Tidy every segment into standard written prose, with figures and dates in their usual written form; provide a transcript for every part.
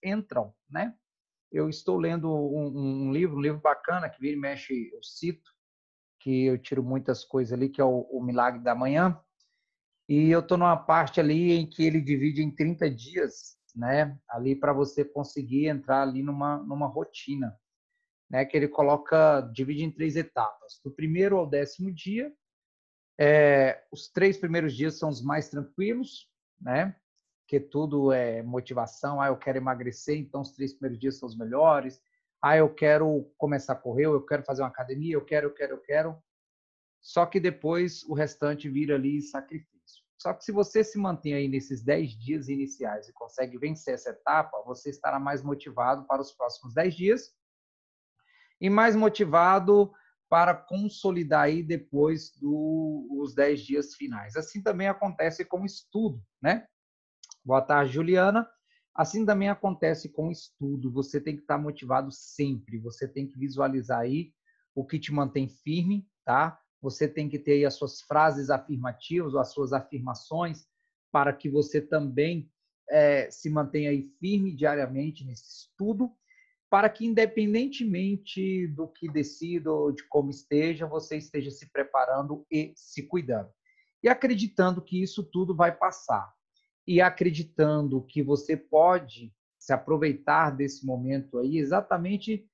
entram, né? Eu estou lendo um livro bacana, que vira e mexe eu cito, que eu tiro muitas coisas ali, que é o Milagre da Manhã. E eu estou numa parte ali em que ele divide em 30 dias, né? Ali para você conseguir entrar ali numa rotina, né? Que ele divide em 3 etapas. Do primeiro ao 10º dia, os 3 primeiros dias são os mais tranquilos, né? Que tudo é motivação. Eu quero emagrecer, então os 3 primeiros dias são os melhores. Eu quero começar a correr, eu quero fazer uma academia, eu quero. Só que depois o restante vira ali sacrifício. Só que se você se mantém aí nesses 10 dias iniciais e consegue vencer essa etapa, você estará mais motivado para os próximos 10 dias e mais motivado para consolidar aí depois dos 10 dias finais. Assim também acontece com o estudo, né? Boa tarde, Juliana. Assim também acontece com o estudo. Você tem que estar motivado sempre. Você tem que visualizar aí o que te mantém firme, tá? Você tem que ter aí as suas frases afirmativas ou as suas afirmações para que você também se mantenha aí firme diariamente nesse estudo, para que independentemente do que decida ou de como esteja, você esteja se preparando e se cuidando. E acreditando que isso tudo vai passar e acreditando que você pode se aproveitar desse momento aí exatamente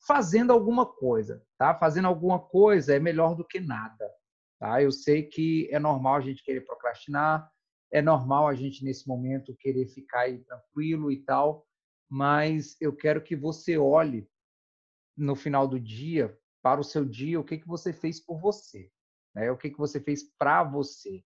fazendo alguma coisa, tá? Fazendo alguma coisa é melhor do que nada, tá? Eu sei que é normal a gente querer procrastinar, é normal a gente nesse momento querer ficar aí tranquilo e tal, mas eu quero que você olhe no final do dia para o seu dia, o que você fez por você, né? O que você fez para você,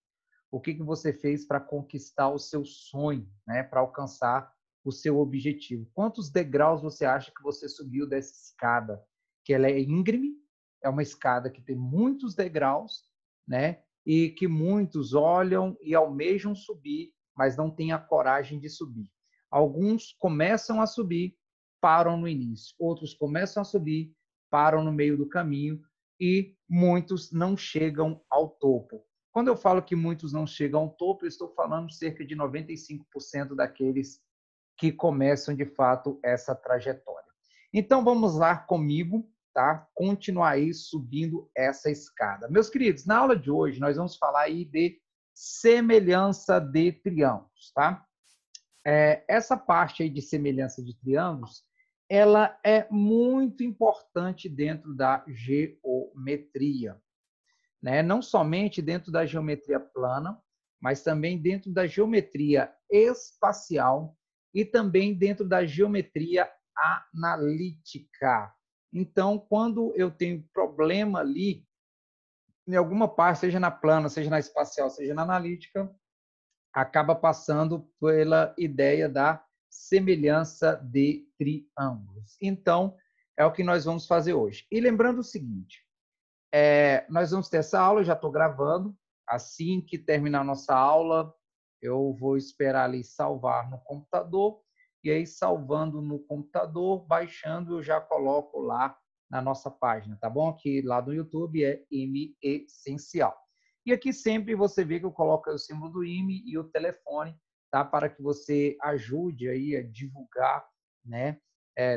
o que você fez para conquistar o seu sonho, né? Para alcançar o seu objetivo. Quantos degraus você acha que você subiu dessa escada? Que ela é íngreme, é uma escada que tem muitos degraus, né? E que muitos olham e almejam subir, mas não têm a coragem de subir. Alguns começam a subir, param no início. Outros começam a subir, param no meio do caminho e muitos não chegam ao topo. Quando eu falo que muitos não chegam ao topo, eu estou falando cerca de 95% daqueles que começam de fato essa trajetória. Então vamos lá comigo, tá? Continuar aí subindo essa escada. Meus queridos, na aula de hoje nós vamos falar aí de semelhança de triângulos, tá? Essa parte aí de semelhança de triângulos, ela é muito importante dentro da geometria, né? Não somente dentro da geometria plana, mas também dentro da geometria espacial e também dentro da geometria analítica. Então, quando eu tenho problema ali, em alguma parte, seja na plana, seja na espacial, seja na analítica, acaba passando pela ideia da semelhança de triângulos. Então, é o que nós vamos fazer hoje. E lembrando o seguinte, nós vamos ter essa aula, eu já estou gravando. Assim que terminar a nossa aula, eu vou esperar ali salvar no computador. E aí, salvando no computador, baixando, eu já coloco lá na nossa página, tá bom? Aqui lá do YouTube é IME Essencial. E aqui sempre você vê que eu coloco o símbolo do IME e o telefone, tá? Para que você ajude aí a divulgar, né?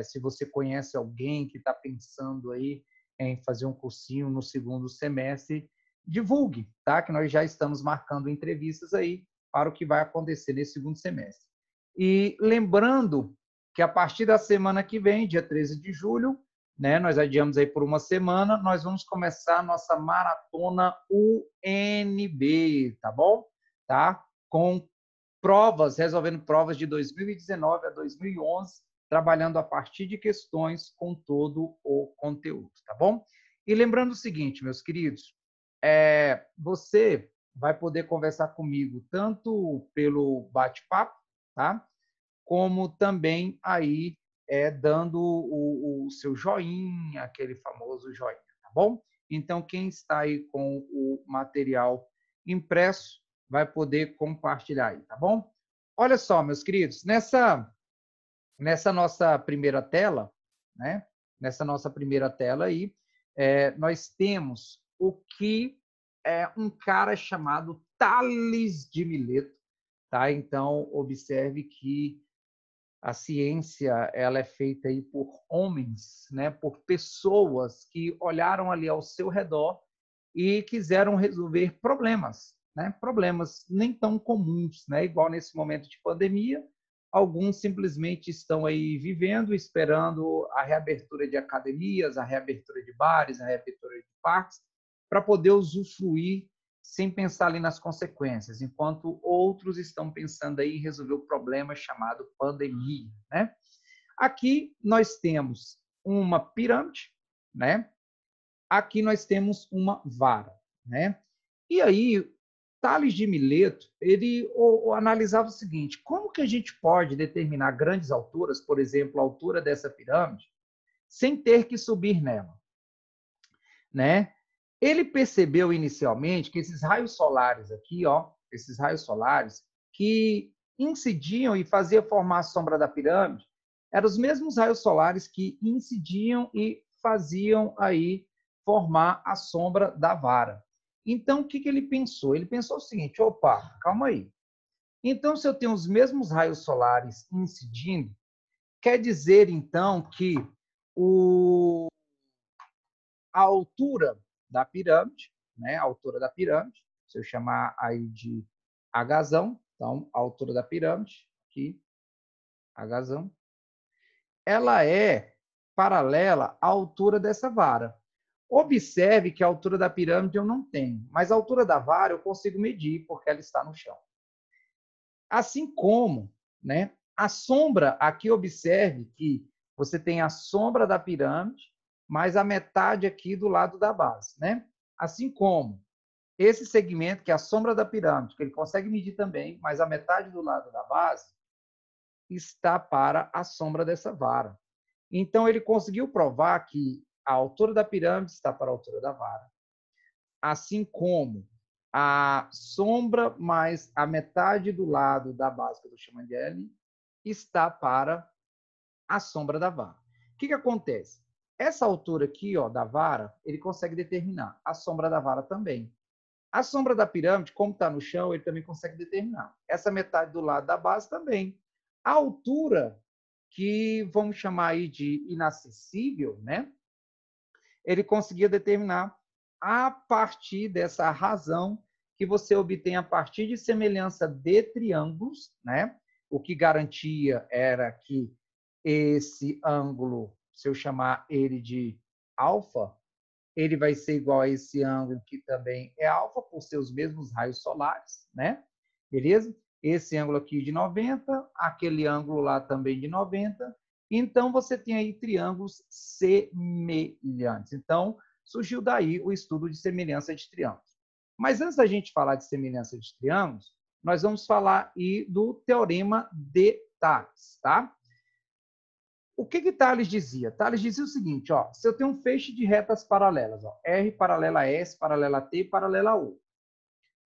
Se você conhece alguém que está pensando aí em fazer um cursinho no segundo semestre, divulgue, tá? Que nós já estamos marcando entrevistas aí para o que vai acontecer nesse segundo semestre. E lembrando que a partir da semana que vem, dia 13 de julho, né, nós adiamos aí por uma semana, nós vamos começar a nossa maratona UNB, tá bom? Tá? Com provas, resolvendo provas de 2019 a 2011, trabalhando a partir de questões com todo o conteúdo, tá bom? E lembrando o seguinte, meus queridos, você vai poder conversar comigo tanto pelo bate-papo, tá? Como também aí dando o seu joinha, aquele famoso joinha, tá bom? Então, quem está aí com o material impresso vai poder compartilhar aí, tá bom? Olha só, meus queridos, nessa nossa primeira tela, né? Nessa nossa primeira tela aí, nós temos o que é um cara chamado Tales de Mileto, tá? Então, observe que A ciência, ela é feita aí por homens, né? Por pessoas que olharam ali ao seu redor e quiseram resolver problemas, né? Problemas nem tão comuns, né? Igual nesse momento de pandemia, alguns simplesmente estão aí vivendo, esperando a reabertura de academias, a reabertura de bares, a reabertura de parques, para poder usufruir sem pensar ali nas consequências, enquanto outros estão pensando aí em resolver o problema chamado pandemia, né? Aqui nós temos uma pirâmide, né? Aqui nós temos uma vara, né? E aí, Tales de Mileto, ele analisava o seguinte: como que a gente pode determinar grandes alturas, por exemplo, a altura dessa pirâmide, sem ter que subir nela, né? Ele percebeu inicialmente que esses raios solares aqui, ó, esses raios solares que incidiam e faziam formar a sombra da pirâmide, eram os mesmos raios solares que incidiam e faziam aí formar a sombra da vara. Então, o que ele pensou? Ele pensou o seguinte: opa, calma aí. Então, se eu tenho os mesmos raios solares incidindo, quer dizer, então, que a altura da pirâmide, né? A altura da pirâmide, se eu chamar aí de Hzão, então, a altura da pirâmide, aqui, Hzão, ela é paralela à altura dessa vara. Observe que a altura da pirâmide eu não tenho, mas a altura da vara eu consigo medir, porque ela está no chão. Assim como, né, a sombra, aqui observe que você tem a sombra da pirâmide, mais a metade aqui do lado da base, né? Assim como esse segmento, que é a sombra da pirâmide, que ele consegue medir também, mas a metade do lado da base, está para a sombra dessa vara. Então, ele conseguiu provar que a altura da pirâmide está para a altura da vara, assim como a sombra mais a metade do lado da base, que eu estou chamando de L, está para a sombra da vara. O que acontece? Essa altura aqui, ó, da vara, ele consegue determinar. A sombra da vara também. A sombra da pirâmide, como está no chão, ele também consegue determinar. Essa metade do lado da base também. A altura, que vamos chamar aí de inacessível, né? Ele conseguia determinar a partir dessa razão que você obtém a partir de semelhança de triângulos, né? O que garantia era que esse ângulo, se eu chamar ele de alfa, ele vai ser igual a esse ângulo que também é alfa, por ser os mesmos raios solares, né? Beleza? Esse ângulo aqui de 90, aquele ângulo lá também de 90. Então, você tem aí triângulos semelhantes. Então, surgiu daí o estudo de semelhança de triângulos. Mas antes da gente falar de semelhança de triângulos, nós vamos falar aí do teorema de Tales, tá? O que Tales dizia? Tales dizia o seguinte, ó, se eu tenho um feixe de retas paralelas, ó, R paralela a S, paralela a T, paralela a O,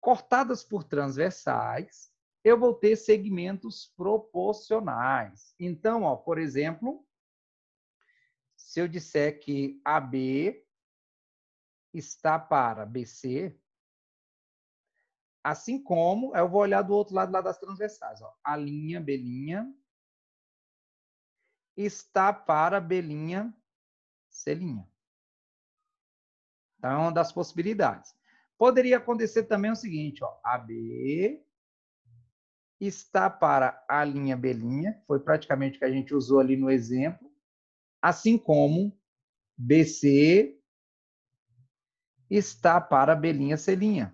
cortadas por transversais, eu vou ter segmentos proporcionais. Então, ó, por exemplo, se eu disser que AB está para BC, assim como eu vou olhar do outro lado lá das transversais, ó, a linha B' está para B', C'. Então, é uma das possibilidades. Poderia acontecer também o seguinte, ó, AB está para a linha B', foi praticamente o que a gente usou ali no exemplo, assim como BC está para B', C'.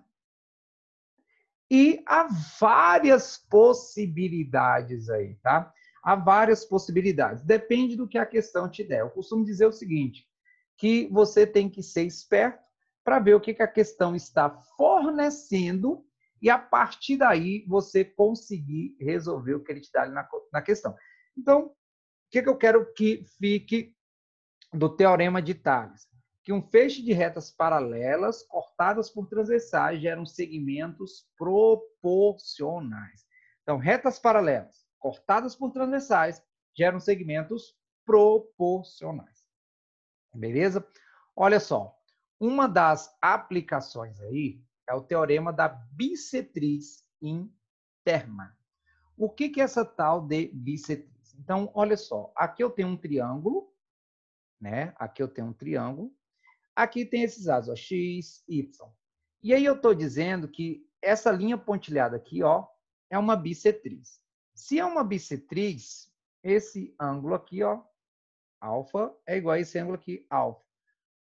E há várias possibilidades aí, tá? Há várias possibilidades. Depende do que a questão te der. Eu costumo dizer o seguinte, que você tem que ser esperto para ver o que a questão está fornecendo e, a partir daí, você conseguir resolver o que ele te dá ali na questão. Então, o que eu quero que fique do teorema de Tales? Que um feixe de retas paralelas cortadas por transversais geram segmentos proporcionais. Então, retas paralelas cortadas por transversais geram segmentos proporcionais. Beleza? Olha só, uma das aplicações aí é o teorema da bissetriz interna. O que é essa tal de bissetriz? Então, olha só, aqui eu tenho um triângulo, né? Aqui eu tenho um triângulo. Aqui tem esses lados, ó, X, Y. E aí eu estou dizendo que essa linha pontilhada aqui, ó, é uma bissetriz. Se é uma bissetriz, esse ângulo aqui, ó, alfa, é igual a esse ângulo aqui, alfa.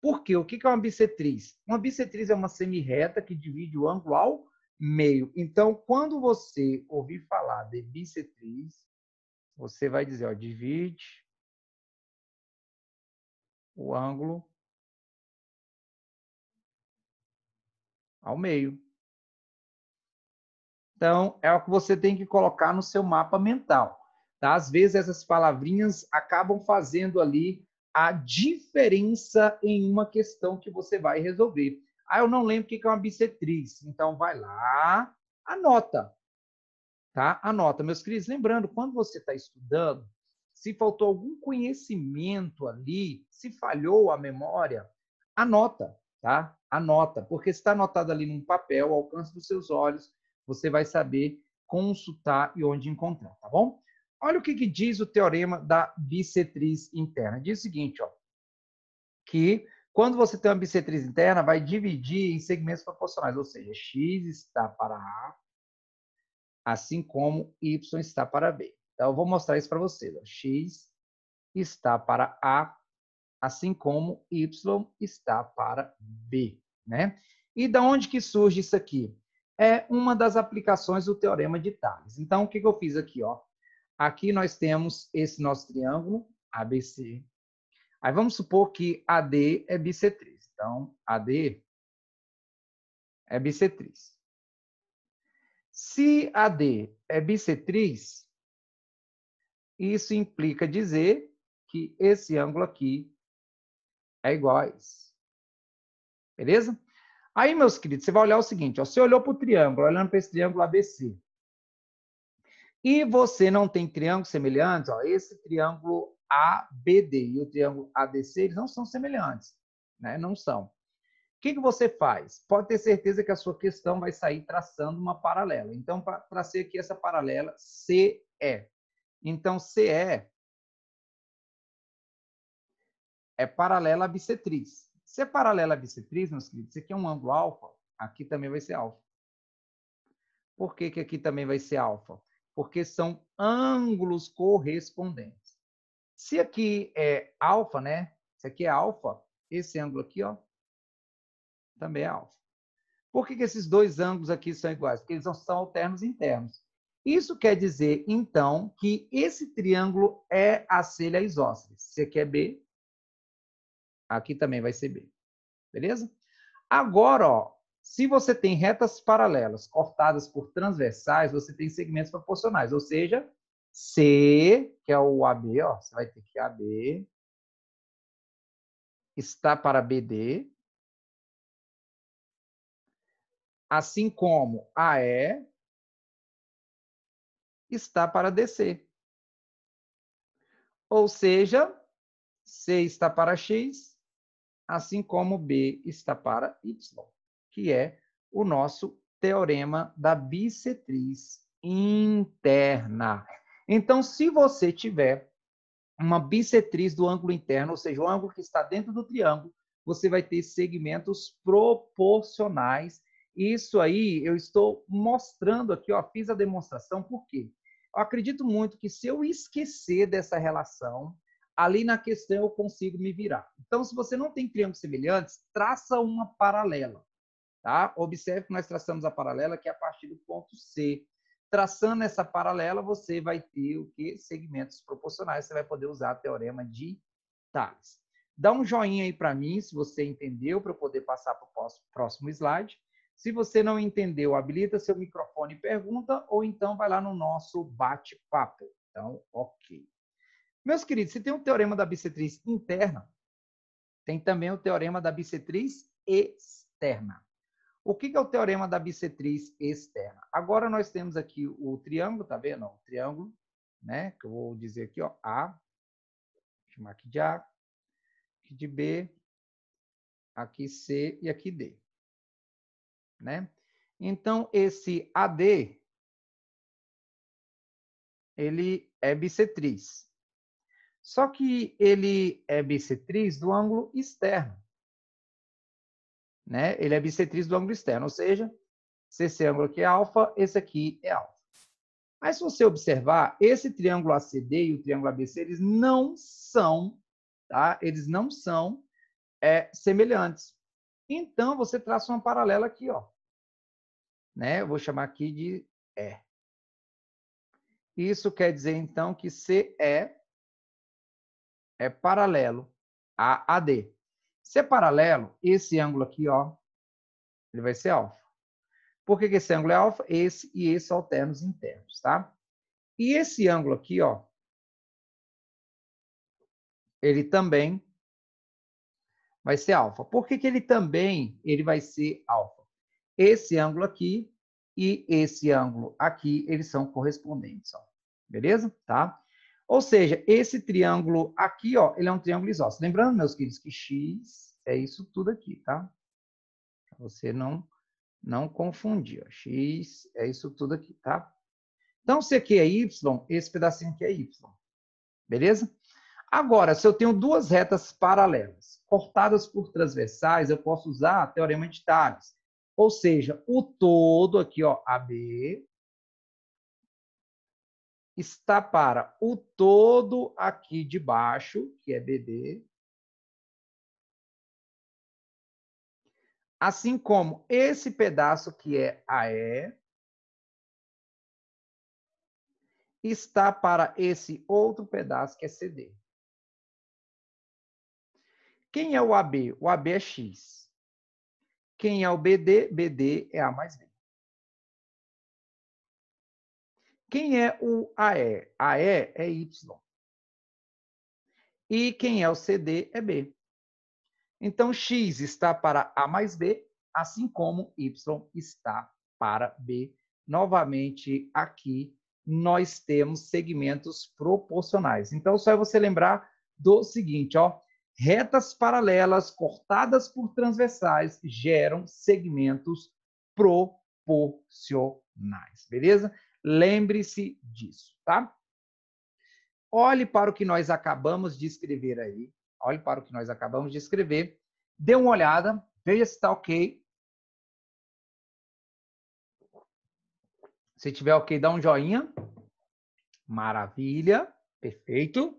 Por quê? O que é uma bissetriz? Uma bissetriz é uma semirreta que divide o ângulo ao meio. Então, quando você ouvir falar de bissetriz, você vai dizer, ó, divide o ângulo ao meio. Então, é o que você tem que colocar no seu mapa mental. Tá? Às vezes, essas palavrinhas acabam fazendo ali a diferença em uma questão que você vai resolver. Ah, eu não lembro o que é uma bissetriz. Então, vai lá, anota. Tá? Anota, meus queridos. Lembrando, quando você está estudando, se faltou algum conhecimento ali, se falhou a memória, anota, tá? Anota, porque se está anotado ali num papel, ao alcance dos seus olhos, você vai saber consultar e onde encontrar, tá bom? Olha o que diz o teorema da bissetriz interna. Diz o seguinte, ó, que quando você tem uma bissetriz interna, vai dividir em segmentos proporcionais, ou seja, x está para A, assim como y está para B. Então, eu vou mostrar isso para vocês. Ó. X está para A, assim como y está para B. Né? E da onde que surge isso aqui? É uma das aplicações do teorema de Tales. Então, o que eu fiz aqui? Ó? Aqui nós temos esse nosso triângulo, ABC. Aí vamos supor que AD é bissetriz. Então, AD é bissetriz. Se AD é bissetriz, isso implica dizer que esse ângulo aqui é igual a esse. Beleza? Aí, meus queridos, você vai olhar o seguinte, ó, você olhou para o triângulo, olhando para esse triângulo ABC, e você não tem triângulos semelhantes, ó, esse triângulo ABD e o triângulo ADC, eles não são semelhantes, né? Não são. O que você faz? Pode ter certeza que a sua questão vai sair traçando uma paralela. Então, tracei aqui essa paralela CE. Então, CE é paralela à bissetriz. Se é paralela à bissetriz, meus queridos, isso aqui é um ângulo alfa, aqui também vai ser alfa. Por que aqui também vai ser alfa? Porque são ângulos correspondentes. Se aqui é alfa, né? Se aqui é alfa, esse ângulo aqui, ó, também é alfa. Por que esses dois ângulos aqui são iguais? Porque eles são alternos internos. Isso quer dizer, então, que esse triângulo é a selha isósceles. Se aqui é B, aqui também vai ser B. Beleza? Agora, ó, se você tem retas paralelas cortadas por transversais, você tem segmentos proporcionais, ou seja, C, que é o AB, ó, você vai ter que AB está para BD, assim como AE está para DC. Ou seja, C está para X, assim como B está para Y, que é o nosso teorema da bissetriz interna. Então, se você tiver uma bissetriz do ângulo interno, ou seja, o ângulo que está dentro do triângulo, você vai ter segmentos proporcionais. Isso aí eu estou mostrando aqui, ó, fiz a demonstração, por quê? Eu acredito muito que se eu esquecer dessa relação, ali na questão eu consigo me virar. Então, se você não tem triângulos semelhantes, traça uma paralela. Tá? Observe que nós traçamos a paralela que é a partir do ponto C. Traçando essa paralela, você vai ter o quê? Segmentos proporcionais. Você vai poder usar o teorema de Tales. Dá um joinha aí para mim, se você entendeu, para eu poder passar para o próximo slide. Se você não entendeu, habilita seu microfone e pergunta, ou então vai lá no nosso bate-papo. Então, ok. Meus queridos, se tem um teorema da bissetriz interna, tem também o teorema da bissetriz externa. O que é o teorema da bissetriz externa? Agora nós temos aqui o triângulo, tá vendo? O triângulo, né? Que eu vou dizer aqui, ó, A, vou chamar aqui de A, aqui de B, aqui C e aqui D, né? Então esse AD ele é bissetriz. Só que ele é bissetriz do ângulo externo. Né? Ele é bissetriz do ângulo externo, ou seja, se esse ângulo aqui é alfa, esse aqui é alfa. Mas se você observar, esse triângulo ACD e o triângulo ABC, eles não são, tá? Eles não são semelhantes. Então, você traça uma paralela aqui, ó. Né? Eu vou chamar aqui de E. Isso quer dizer, então, que CE é paralelo a AD. Se é paralelo, esse ângulo aqui, ó, ele vai ser alfa. Por que esse ângulo é alfa? Esse e esse alternos internos, tá? E esse ângulo aqui, ó, ele também vai ser alfa. Por que ele também vai ser alfa? Esse ângulo aqui e esse ângulo aqui, eles são correspondentes, ó. Beleza? Tá? Ou seja, esse triângulo aqui, ó, ele é um triângulo isósceles. Lembrando, meus queridos, que X é isso tudo aqui, tá? Pra você não confundir, ó. X é isso tudo aqui, tá? Então, se aqui é Y, esse pedacinho aqui é Y. Beleza? Agora, se eu tenho duas retas paralelas, cortadas por transversais, eu posso usar teorema de Tales. Ou seja, o todo aqui, ó, AB, está para o todo aqui de baixo, que é BD, assim como esse pedaço que é AE, está para esse outro pedaço que é CD. Quem é o AB? O AB é X. Quem é o BD? BD é A mais B. Quem é o AE? AE é Y. E quem é o CD é B. Então, X está para A mais B, assim como Y está para B. Novamente, aqui, nós temos segmentos proporcionais. Então, só é você lembrar do seguinte, ó. Retas paralelas cortadas por transversais geram segmentos proporcionais, beleza? Lembre-se disso, tá? Olhe para o que nós acabamos de escrever aí. Olhe para o que nós acabamos de escrever. Dê uma olhada, veja se está ok. Se tiver ok, dá um joinha. Maravilha, perfeito.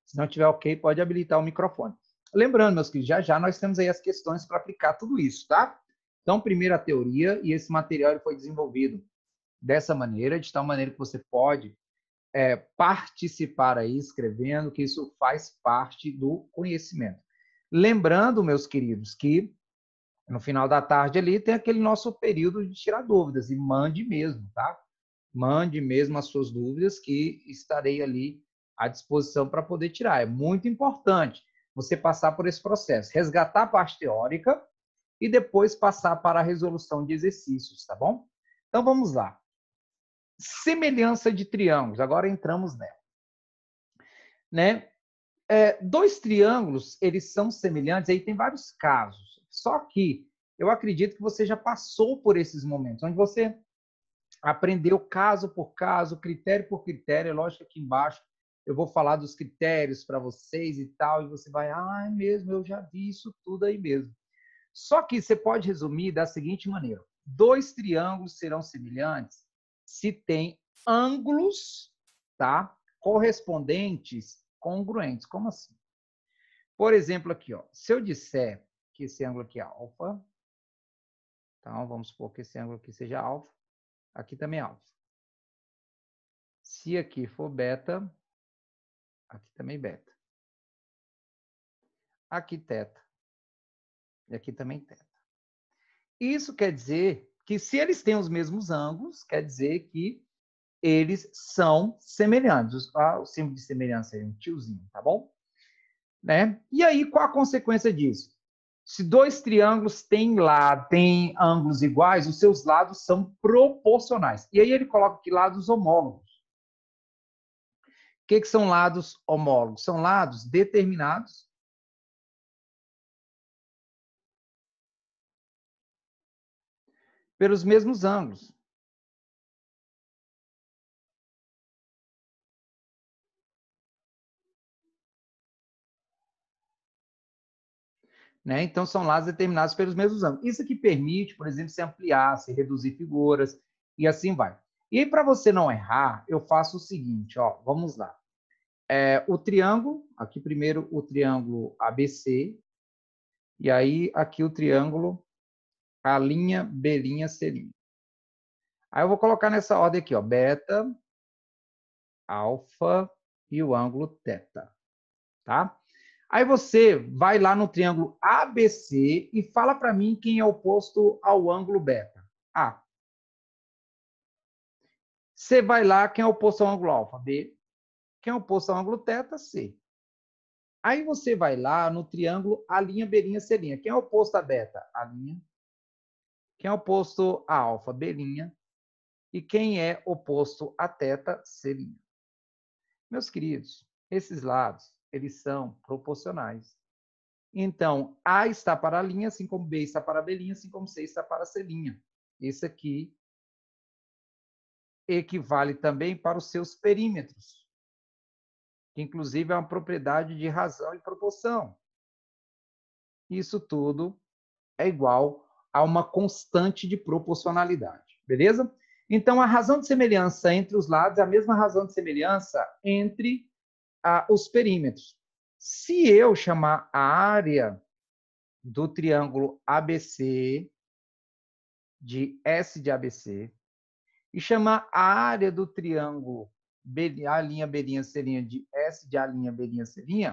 Se não tiver ok, pode habilitar o microfone. Lembrando, meus queridos, já já nós temos aí as questões para aplicar tudo isso, tá? Então, primeiro a teoria, e esse material foi desenvolvido dessa maneira, de tal maneira que você pode participar aí, escrevendo, que isso faz parte do conhecimento. Lembrando, meus queridos, que no final da tarde ali tem aquele nosso período de tirar dúvidas, e mande mesmo, tá? Mande mesmo as suas dúvidas, que estarei ali à disposição para poder tirar. É muito importante você passar por esse processo, resgatar a parte teórica e depois passar para a resolução de exercícios, tá bom? Então vamos lá. Semelhança de triângulos, agora entramos nela. Né? Dois triângulos, eles são semelhantes, aí tem vários casos. Só que eu acredito que você já passou por esses momentos, onde você aprendeu caso por caso, critério por critério. É lógico que aqui embaixo eu vou falar dos critérios para vocês e tal, e você vai, é mesmo, eu já vi isso tudo aí mesmo. Só que você pode resumir da seguinte maneira: dois triângulos serão semelhantes se tem ângulos, tá, correspondentes congruentes. Como assim? Por exemplo, aqui, ó, se eu disser que esse ângulo aqui é alfa, então vamos supor que esse ângulo aqui seja alfa, aqui também é alfa. Se aqui for beta, aqui também beta. Aqui teta. E aqui também teta. Isso quer dizer que se eles têm os mesmos ângulos, quer dizer que eles são semelhantes. O símbolo de semelhança é um tiozinho, tá bom? Né? E aí, qual a consequência disso? Se dois triângulos têm ângulos iguais, os seus lados são proporcionais. E aí ele coloca aqui lados homólogos. O que são lados homólogos? São lados determinados pelos mesmos ângulos. né? Então, são lados determinados pelos mesmos ângulos. Isso aqui permite, por exemplo, se ampliar, se reduzir figuras, e assim vai. E aí, para você não errar, eu faço o seguinte, ó, vamos lá. O triângulo, aqui primeiro o triângulo ABC, e aí aqui o triângulo A', B', C'. Aí eu vou colocar nessa ordem aqui, ó, beta, alfa e o ângulo teta, tá? Aí você vai lá no triângulo ABC e fala para mim quem é oposto ao ângulo beta. A. Você vai lá, quem é oposto ao ângulo alfa? B. Quem é oposto ao ângulo teta? C. Aí você vai lá no triângulo A', B', C'. Quem é oposto a beta? A'. Quem é oposto a alfa? B'. E quem é oposto a teta? C'. Meus queridos, esses lados, eles são proporcionais. Então, A está para a linha, assim como B está para a B', assim como C está para a C'. Esse aqui equivale também para os seus perímetros, que inclusive é uma propriedade de razão e proporção. Isso tudo é igual a uma constante de proporcionalidade, beleza? Então, a razão de semelhança entre os lados é a mesma razão de semelhança entre os perímetros. Se eu chamar a área do triângulo ABC de S de ABC e chamar a área do triângulo A', B', C' de S de A', B', C',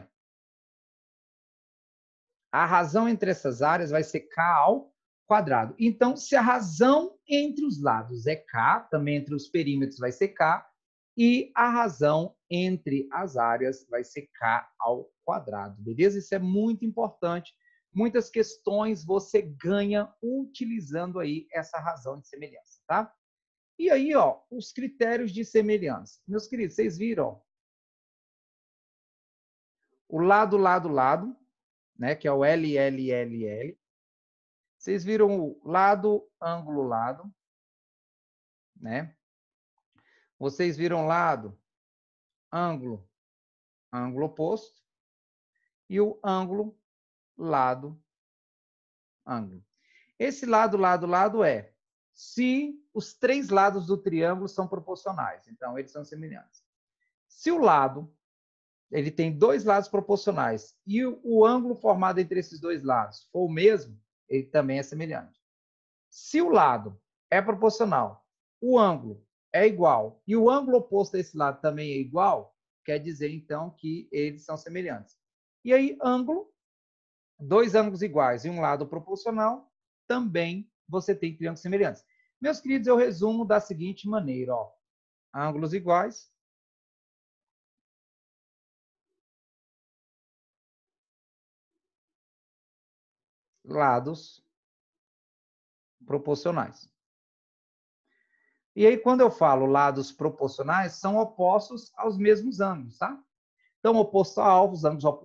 a razão entre essas áreas vai ser K ao quadrado. Então, se a razão entre os lados é K, também entre os perímetros vai ser K, e a razão entre as áreas vai ser K ao quadrado, beleza? Isso é muito importante. Muitas questões você ganha utilizando aí essa razão de semelhança, tá? E aí, ó, os critérios de semelhança. Meus queridos, vocês viram? O lado, lado, lado, né, que é o LLLL. Vocês viram o lado, ângulo, lado, né? Vocês viram lado, ângulo, ângulo oposto. E o ângulo, lado, ângulo. Esse lado, lado, lado é se os três lados do triângulo são proporcionais. Então, eles são semelhantes. Se o lado, ele tem dois lados proporcionais e o ângulo formado entre esses dois lados for o mesmo, ele também é semelhante. Se o lado é proporcional, o ângulo é igual e o ângulo oposto a esse lado também é igual, quer dizer, então, que eles são semelhantes. E aí, ângulo, dois ângulos iguais e um lado proporcional, também você tem triângulos semelhantes. Meus queridos, eu resumo da seguinte maneira, ó. Ângulos iguais, lados proporcionais. E aí, quando eu falo lados proporcionais, são opostos aos mesmos ângulos, tá? Então, oposto a alfa,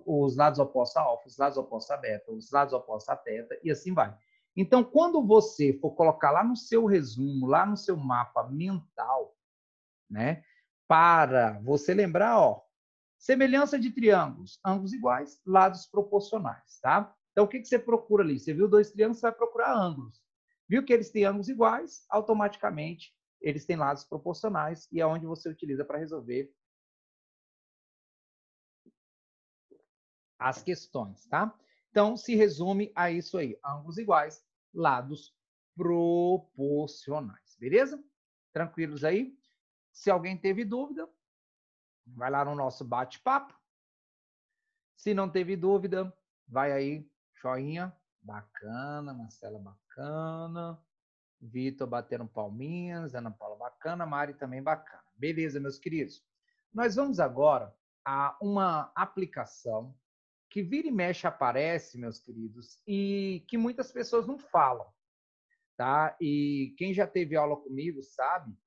os lados opostos a alfa, os lados opostos a beta, os lados opostos a teta, e assim vai. Então, quando você for colocar lá no seu resumo, lá no seu mapa mental, né, para você lembrar, ó, semelhança de triângulos, ângulos iguais, lados proporcionais, tá? Então, o que você procura ali? Você viu dois triângulos, você vai procurar ângulos. Viu que eles têm ângulos iguais, automaticamente eles têm lados proporcionais e é onde você utiliza para resolver as questões, tá? Então, se resume a isso aí, ângulos iguais, lados proporcionais, beleza? Tranquilos aí? Se alguém teve dúvida, vai lá no nosso bate-papo. Se não teve dúvida, vai aí, joinha, bacana, Marcela, bacana, Vitor batendo palminhas, Ana Paula, bacana, Mari também bacana. Beleza, meus queridos? Nós vamos agora a uma aplicação que vira e mexe aparece, meus queridos, e que muitas pessoas não falam, tá? E quem já teve aula comigo sabe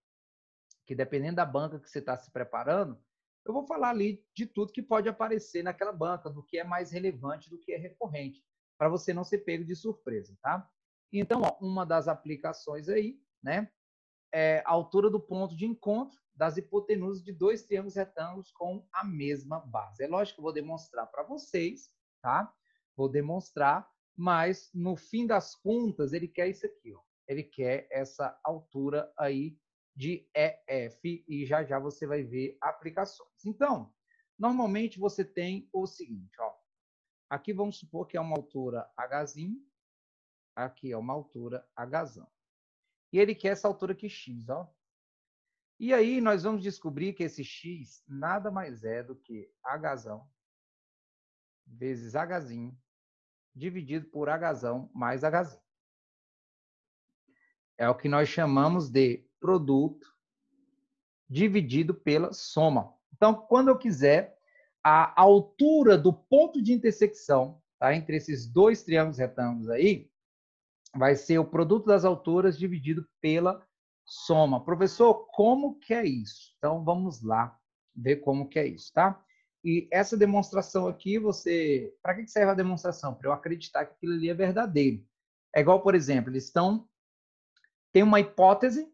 que dependendo da banca que você está se preparando, eu vou falar ali de tudo que pode aparecer naquela banca, do que é mais relevante, do que é recorrente, para você não ser pego de surpresa, tá? Então, ó, uma das aplicações aí, né, é a altura do ponto de encontro das hipotenusas de dois triângulos retângulos com a mesma base. É lógico que eu vou demonstrar para vocês, tá? Vou demonstrar, mas no fim das contas ele quer isso aqui, ó. Ele quer essa altura aí de EF e já já você vai ver aplicações. Então, normalmente você tem o seguinte, ó. Aqui vamos supor que é uma altura Hzinho, aqui é uma altura Hzão. E ele quer essa altura aqui X, ó. E aí nós vamos descobrir que esse X nada mais é do que Hzão vezes Hzinho dividido por Hzão mais Hzinho. É o que nós chamamos de produto dividido pela soma. Então, quando eu quiser a altura do ponto de intersecção, tá, entre esses dois triângulos retângulos aí, vai ser o produto das alturas dividido pela soma. Professor, como que é isso? Então, vamos lá ver como que é isso, tá? E essa demonstração aqui, você... Para que serve a demonstração? Para eu acreditar que aquilo ali é verdadeiro. É igual, por exemplo, eles estão... Tem uma hipótese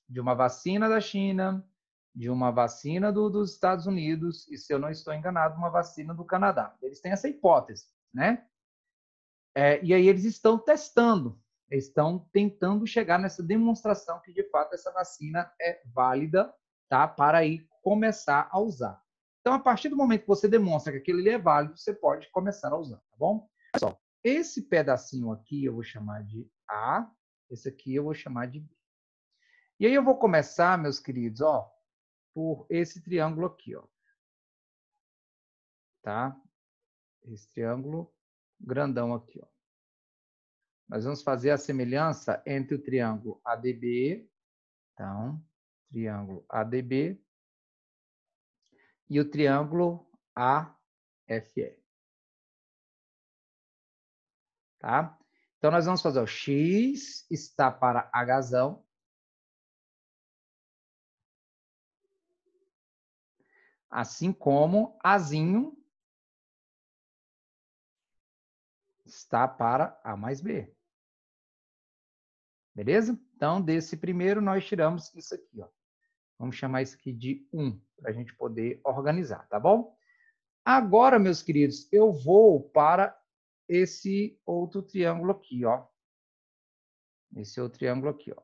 de uma vacina da China, de uma vacina dos Estados Unidos, e se eu não estou enganado, uma vacina do Canadá. Eles têm essa hipótese, né? E aí eles estão testando, eles estão tentando chegar nessa demonstração que, de fato, essa vacina é válida, tá? Para aí começar a usar. Então, a partir do momento que você demonstra que aquilo ali é válido, você pode começar a usar, tá bom? Olha só, esse pedacinho aqui eu vou chamar de A, esse aqui eu vou chamar de B. E aí eu vou começar, meus queridos, ó, por esse triângulo aqui, ó. Tá? Esse triângulo grandão aqui, ó. Nós vamos fazer a semelhança entre o triângulo ADB, então, triângulo ADB e o triângulo AFE. Tá? Então, nós vamos fazer o X está para Hzão, assim como Azinho está para A mais B. Beleza? Então, desse primeiro, nós tiramos isso aqui, ó. Vamos chamar isso aqui de 1, para a gente poder organizar, tá bom? Agora, meus queridos, eu vou para esse outro triângulo aqui, ó. Esse outro triângulo aqui, ó.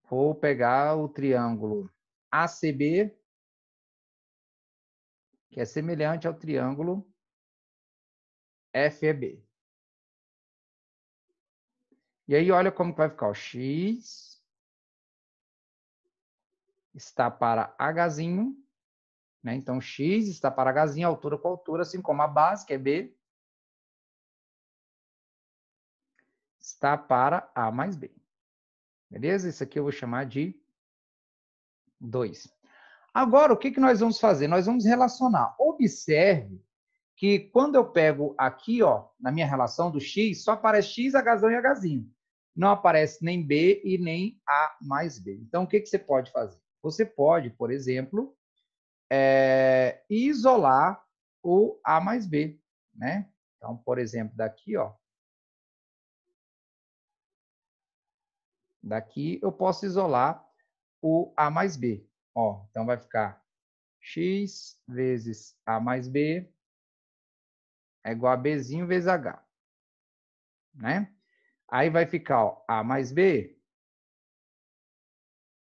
Vou pegar o triângulo ACB, que é semelhante ao triângulo FEB. E aí, olha como vai ficar o X está para Hzinho, né? Então, X está para Hzinho, altura com altura, assim como a base, que é B, está para A mais B. Beleza? Isso aqui eu vou chamar de 2. Agora, o que nós vamos fazer? Nós vamos relacionar. Observe que quando eu pego aqui, ó, na minha relação do X, só aparece X, Hzão e Hzinho. Não aparece nem B e nem A mais B. Então, o que você pode fazer? Você pode, por exemplo, isolar o A mais B, né? Então, por exemplo, daqui, ó. Daqui eu posso isolar o A mais B. Ó, então, vai ficar X vezes A mais B é igual a Bzinho vezes H. Né? Aí vai ficar, ó, A mais B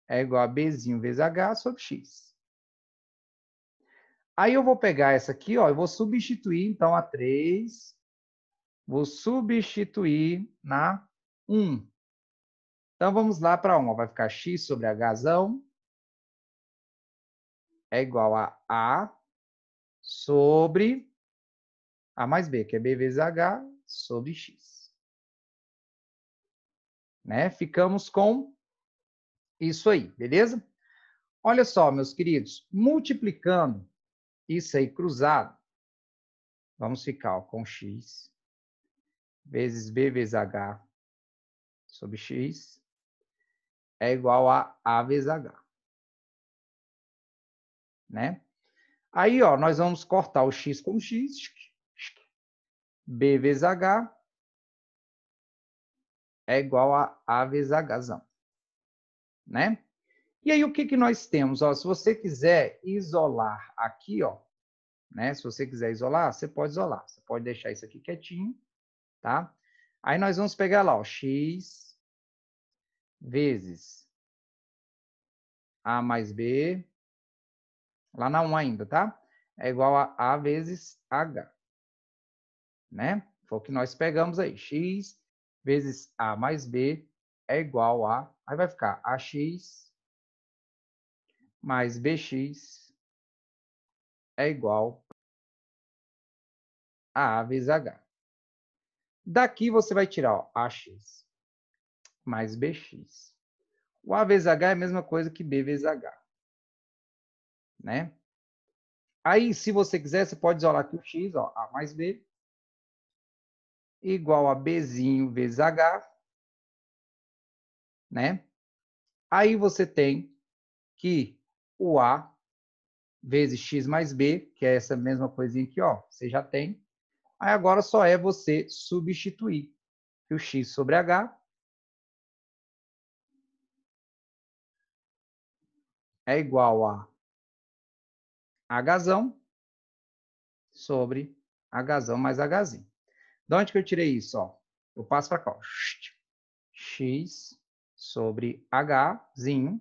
é igual a Bzinho vezes H sobre X. Aí eu vou pegar essa aqui, ó, eu vou substituir, então, a 3. Vou substituir na 1. Então, vamos lá para 1. Vai ficar X sobre Hzão é igual a A sobre A mais B, que é B vezes H sobre X. Né? Ficamos com isso aí, beleza? Olha só, meus queridos, multiplicando isso aí cruzado, vamos ficar, ó, com X vezes B vezes H sobre X é igual a A vezes H. Né? Aí, ó, nós vamos cortar o X com X. B vezes H é igual a A vezes Hzão. Né? E aí, o que nós temos? Ó, se você quiser isolar aqui, ó, né? Se você quiser isolar, você pode isolar. Você pode deixar isso aqui quietinho, tá? Aí nós vamos pegar lá, ó, x vezes a mais b, lá na 1 ainda, tá? É igual a vezes h, né? Foi o que nós pegamos aí. X vezes a mais b é igual a... Aí vai ficar ax mais bx é igual a vezes h. Daqui você vai tirar, ó, ax mais bx. O a vezes h é a mesma coisa que b vezes h, né? Aí, se você quiser, você pode isolar aqui o x, ó, a mais b, igual a bzinho vezes h, né? Aí você tem que o a vezes x mais b, que é essa mesma coisinha aqui, ó, você já tem. Aí agora só é você substituir que o x sobre h é igual a hzão sobre hzão mais hzinho. De onde que eu tirei isso? Ó? Eu passo para cá. Ó. X sobre hzinho.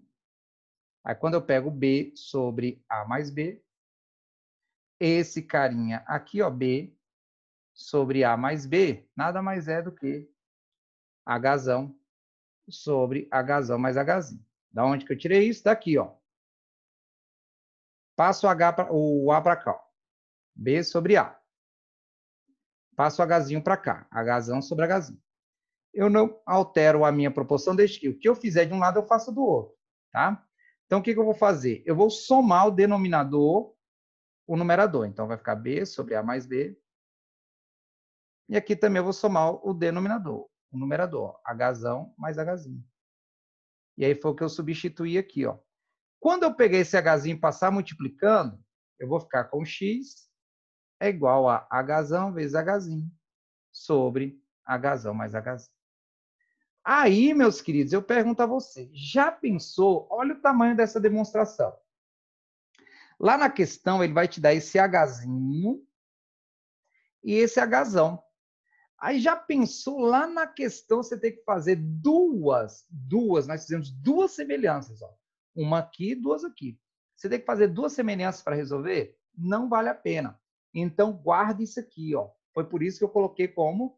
Aí quando eu pego b sobre a mais b, esse carinha aqui, ó, b sobre a mais b, nada mais é do que hzão sobre hzão mais hzinho. Da onde que eu tirei isso? Daqui, ó. Passo o a para cá, ó. B sobre a. Passo o hzinho para cá, hzão sobre hzinho. Eu não altero a minha proporção desde que o que eu fizer de um lado eu faço do outro, tá? Então, o que eu vou fazer? Eu vou somar o denominador, o numerador. Então, vai ficar b sobre a mais b. E aqui também eu vou somar o denominador, o numerador, hzão mais hzinho. E aí foi o que eu substituí aqui, ó. Quando eu peguei esse hzinho e passar multiplicando, eu vou ficar com x é igual a hzão vezes hzinho sobre hzão mais hzinho. Aí, meus queridos, eu pergunto a você, já pensou? Olha o tamanho dessa demonstração. Lá na questão, ele vai te dar esse hzinho e esse hzão. Aí já pensou, lá na questão você tem que fazer duas, nós fizemos duas semelhanças, ó. Uma aqui, duas aqui. Você tem que fazer duas semelhanças para resolver? Não vale a pena. Então, guarde isso aqui, ó. Foi por isso que eu coloquei como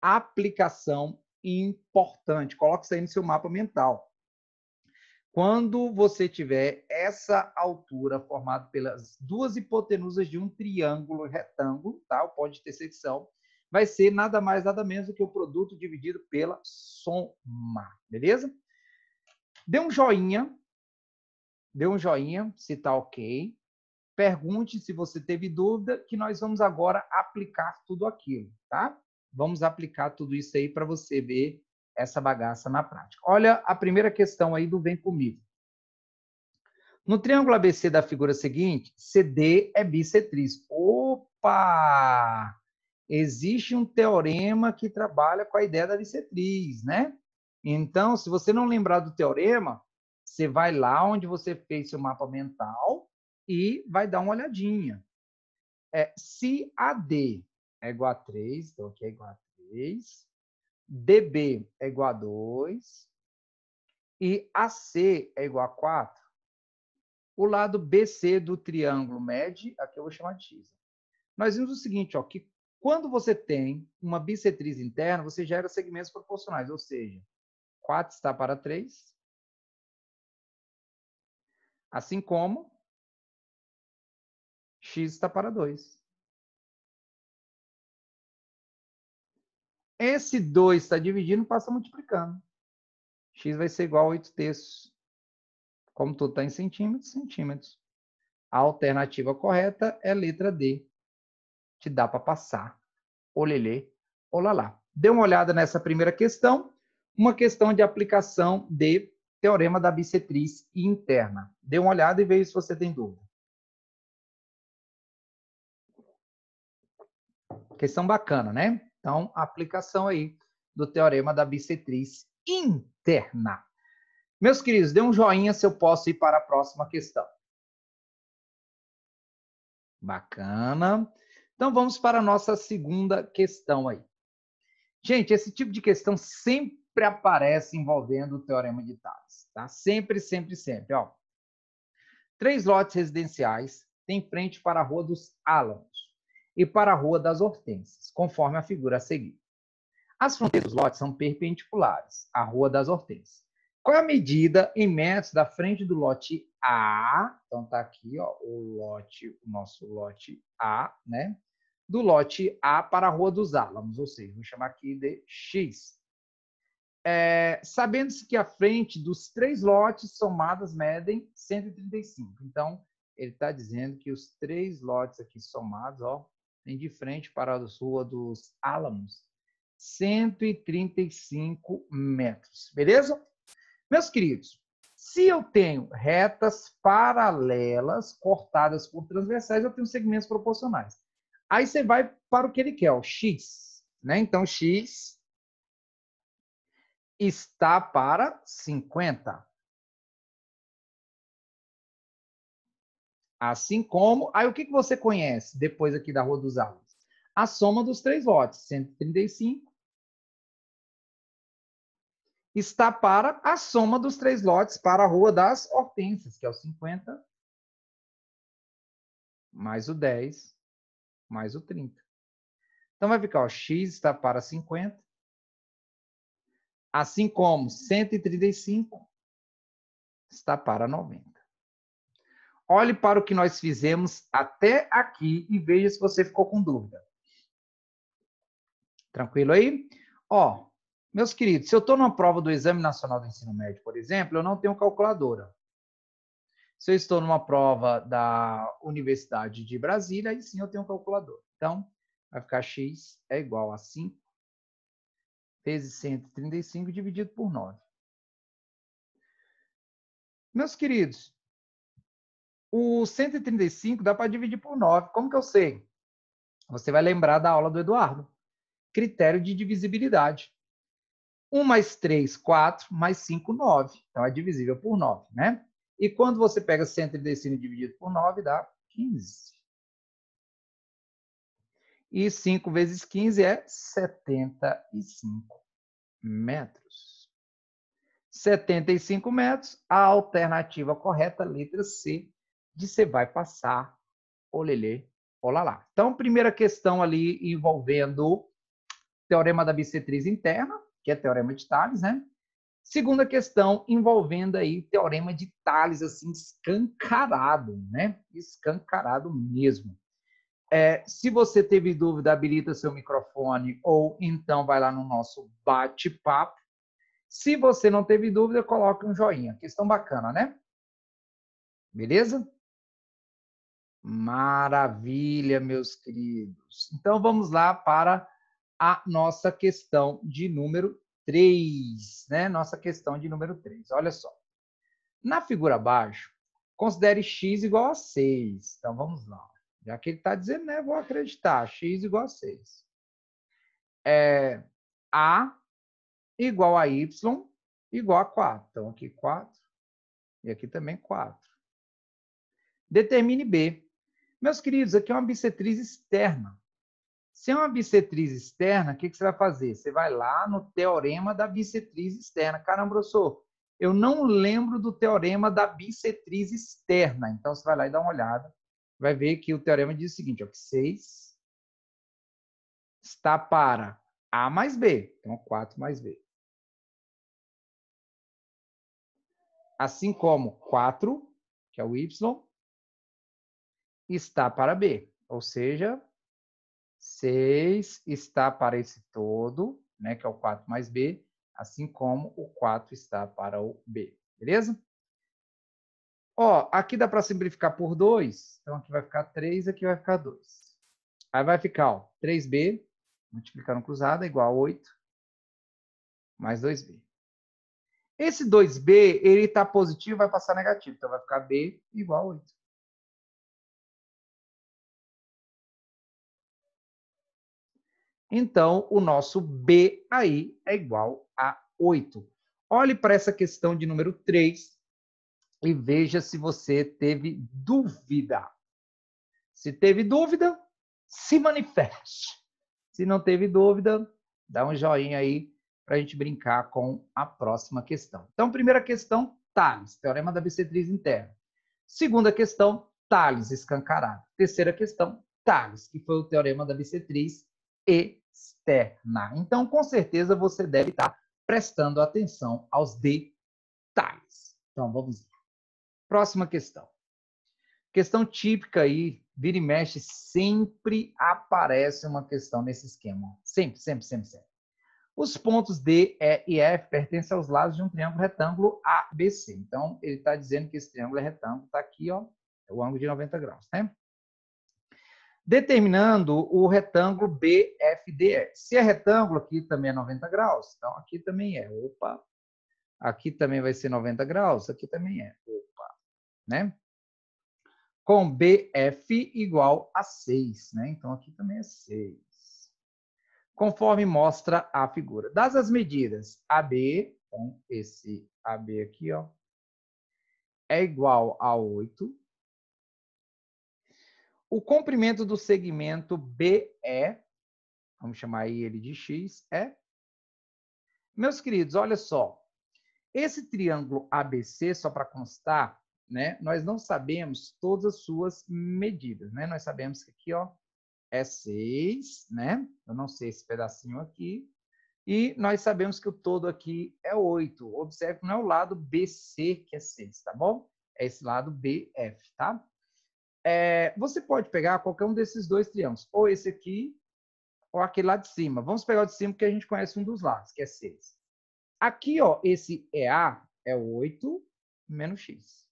aplicação importante. Coloque isso aí no seu mapa mental. Quando você tiver essa altura formada pelas duas hipotenusas de um triângulo retângulo, tá? O ponto de intersecção, vai ser nada mais, nada menos do que o produto dividido pela soma, beleza? Dê um joinha se tá ok. Pergunte se você teve dúvida, que nós vamos agora aplicar tudo aquilo, tá? Vamos aplicar tudo isso aí para você ver essa bagaça na prática. Olha a primeira questão aí do Vem Comigo. No triângulo ABC da figura seguinte, CD é bissetriz. Opa! Existe um teorema que trabalha com a ideia da bissetriz, né? Então, se você não lembrar do teorema, você vai lá onde você fez seu mapa mental e vai dar uma olhadinha. Se AD é igual a 3, então aqui é igual a 3, DB é igual a 2 e AC é igual a 4, o lado BC do triângulo MED, aqui eu vou chamar de X. Nós vimos o seguinte, ó, que quando você tem uma bissetriz interna, você gera segmentos proporcionais, ou seja, 4 está para 3, assim como X está para 2. Esse 2 está dividindo, passa multiplicando. X vai ser igual a 8/3. Como tudo está em centímetros, centímetros. A alternativa correta é a letra D. Te dá para passar. Olelê, olalá. Dê uma olhada nessa primeira questão. Uma questão de aplicação de teorema da bissetriz interna. Dê uma olhada e veja se você tem dúvida. Questão bacana, né? Então, aplicação aí do teorema da bissetriz interna. Meus queridos, dê um joinha se eu posso ir para a próxima questão. Bacana. Então, vamos para a nossa segunda questão aí. Gente, esse tipo de questão sempre aparece envolvendo o Teorema de Tales, tá? Sempre, sempre, sempre, ó. 3 lotes residenciais têm frente para a Rua dos Álamos e para a Rua das Hortênsias, conforme a figura a seguir. As fronteiras dos lotes são perpendiculares à Rua das Hortênsias. Qual é a medida em metros da frente do lote A? Então tá aqui, ó, o nosso lote A, né? Do lote A para a Rua dos Álamos, ou seja, vou chamar aqui de X. Sabendo-se que a frente dos 3 lotes somadas medem 135. Então, ele está dizendo que os 3 lotes aqui somados, ó, tem de frente para a Rua dos Álamos 135 metros. Beleza? Meus queridos, se eu tenho retas paralelas cortadas por transversais, eu tenho segmentos proporcionais. Aí você vai para o que ele quer, o X. Né? Então, X está para 50. Assim como... Aí, o que você conhece depois aqui da Rua dos Álamos? A soma dos 3 lotes, 135, está para a soma dos 3 lotes para a Rua das Hortênsias, que é o 50, mais o 10, mais o 30. Então, vai ficar, ó, X está para 50, assim como 135 está para 90. Olhe para o que nós fizemos até aqui e veja se você ficou com dúvida. Tranquilo aí? Ó, meus queridos, se eu estou numa prova do Exame Nacional do Ensino Médio, por exemplo, eu não tenho calculadora. Se eu estou numa prova da Universidade de Brasília, aí sim eu tenho calculadora. Então, vai ficar X é igual a 5 vezes 135 dividido por 9. Meus queridos, o 135 dá para dividir por 9. Como que eu sei? Você vai lembrar da aula do Eduardo. Critério de divisibilidade. 1 mais 3, 4, mais 5, 9. Então, é divisível por 9, né? E quando você pega 135 dividido por 9, dá 15. E 5 vezes 15 é 75 metros. 75 metros, a alternativa correta, letra C, de você vai passar, olelê, olalá. Então, primeira questão ali envolvendo teorema da bissetriz interna, que é teorema de Tales, né? Segunda questão envolvendo aí teorema de Tales, assim, escancarado, né? Escancarado mesmo. Se você teve dúvida, habilita seu microfone ou então vai lá no nosso bate-papo. Se você não teve dúvida, coloque um joinha. Questão bacana, né? Beleza? Maravilha, meus queridos. Então, vamos lá para a nossa questão de número 3, né? Nossa questão de número 3. Olha só. Na figura abaixo, considere x igual a 6. Então, vamos lá. Já que ele está dizendo, né? Vou acreditar. X igual a 6. A igual a y igual a 4. Então, aqui 4 e aqui também 4. Determine B. Meus queridos, aqui é uma bissetriz externa. Se é uma bissetriz externa, o que você vai fazer? Você vai lá no teorema da bissetriz externa. Caramba, professor, eu não lembro do teorema da bissetriz externa. Então, você vai lá e dá uma olhada. Vai ver que o teorema diz o seguinte, ó, que 6 está para A mais B. Então, 4 mais B. Assim como 4, que é o Y, está para B. Ou seja, 6 está para esse todo, né, que é o 4 mais B, assim como o 4 está para o B. Beleza? Ó, aqui dá para simplificar por 2. Então, aqui vai ficar 3, aqui vai ficar 2. Aí vai ficar, ó, 3B, multiplicando cruzada, igual a 8, mais 2B. Esse 2B, ele está positivo, vai passar negativo. Então, vai ficar B igual a 8. Então, o nosso B aí é igual a 8. Olhe para essa questão de número 3 e veja se você teve dúvida. Se teve dúvida, se manifeste. Se não teve dúvida, dá um joinha aí para a gente brincar com a próxima questão. Então, primeira questão, Tales, teorema da bissetriz interna. Segunda questão, Tales escancarado. Terceira questão, Tales, que foi o teorema da bissetriz externa. Então, com certeza, você deve estar prestando atenção aos detalhes. Então, vamos lá. Próxima questão. Questão típica aí, vira e mexe, sempre aparece uma questão nesse esquema. Sempre, sempre, sempre, sempre. Os pontos D, E e F pertencem aos lados de um triângulo retângulo ABC. Então, ele está dizendo que esse triângulo é retângulo, está aqui, ó, é o ângulo de 90 graus, né? Determinando o retângulo BFDE. Se é retângulo, aqui também é 90 graus. Então, aqui também é. Opa! Aqui também vai ser 90 graus. Aqui também é. Opa! Né? Com BF igual a 6. Né? Então, aqui também é 6. Conforme mostra a figura. Dadas as medidas AB, então, esse AB aqui, ó, é igual a 8. O comprimento do segmento BE, vamos chamar ele de X, é... Meus queridos, olha só. Esse triângulo ABC, só para constar, né, nós não sabemos todas as suas medidas. Né? Nós sabemos que aqui ó, é 6, né? Eu não sei esse pedacinho aqui. E nós sabemos que o todo aqui é 8. Observe que não é o lado BC que é 6, tá bom? É esse lado BF, tá? Você pode pegar qualquer um desses dois triângulos, ou esse aqui, ou aquele lá de cima. Vamos pegar o de cima, porque a gente conhece um dos lados, que é 6. Aqui, ó, esse EA é 8 menos X.